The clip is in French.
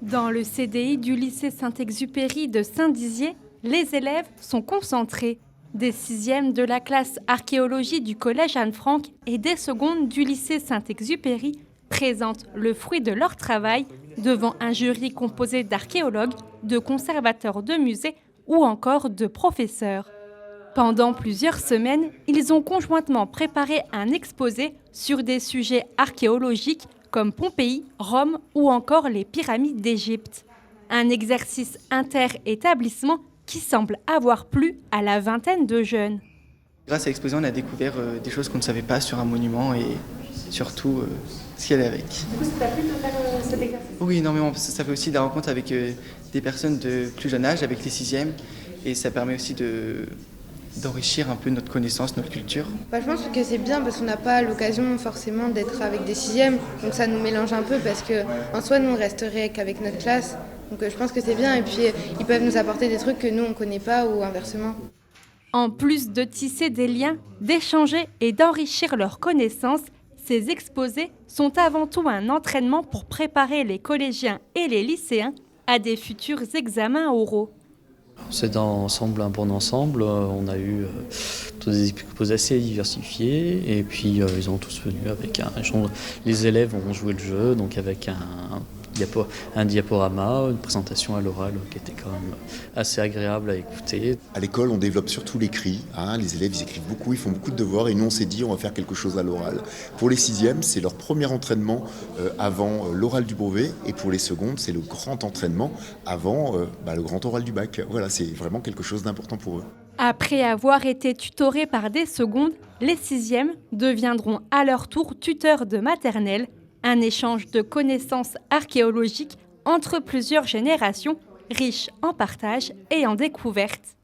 Dans le CDI du lycée Saint-Exupéry de Saint-Dizier, les élèves sont concentrés. Des 6e de la classe archéologie du collège Anne-Franck et des secondes du lycée Saint-Exupéry présentent le fruit de leur travail devant un jury composé d'archéologues, de conservateurs de musées ou encore de professeurs. Pendant plusieurs semaines, ils ont conjointement préparé un exposé sur des sujets archéologiques comme Pompéi, Rome ou encore les pyramides d'Égypte. Un exercice inter-établissement qui semble avoir plu à la vingtaine de jeunes. Grâce à l'exposé, on a découvert des choses qu'on ne savait pas sur un monument et surtout ce qu'il y avait avec. Du coup, ça t'a plu de faire cet exercice ? Oui, énormément, parce que ça fait aussi des rencontres avec des personnes de plus jeune âge, avec les 6e, et ça permet aussi d'enrichir un peu notre connaissance, notre culture. Je pense que c'est bien parce qu'on n'a pas l'occasion forcément d'être avec des 6e, donc ça nous mélange un peu parce qu'en soi nous on resterait qu'avec notre classe, donc je pense que c'est bien et puis ils peuvent nous apporter des trucs que nous on ne connaît pas ou inversement. En plus de tisser des liens, d'échanger et d'enrichir leurs connaissances, ces exposés sont avant tout un entraînement pour préparer les collégiens et les lycéens à des futurs examens oraux. C'est d'ensemble un bon ensemble. On a eu tous des exposés assez diversifiés et puis ils ont tous venu avec les élèves ont joué le jeu, donc avec un diaporama, une présentation à l'oral qui était quand même assez agréable à écouter. À l'école, on développe surtout l'écrit. Les élèves, ils écrivent beaucoup, ils font beaucoup de devoirs et nous, on s'est dit, on va faire quelque chose à l'oral. Pour les 6e, c'est leur premier entraînement avant l'oral du brevet et pour les secondes, c'est le grand entraînement avant le grand oral du bac. Voilà, c'est vraiment quelque chose d'important pour eux. Après avoir été tutorés par des secondes, les 6e deviendront à leur tour tuteurs de maternelle. Un échange de connaissances archéologiques entre plusieurs générations, riche en partage et en découvertes.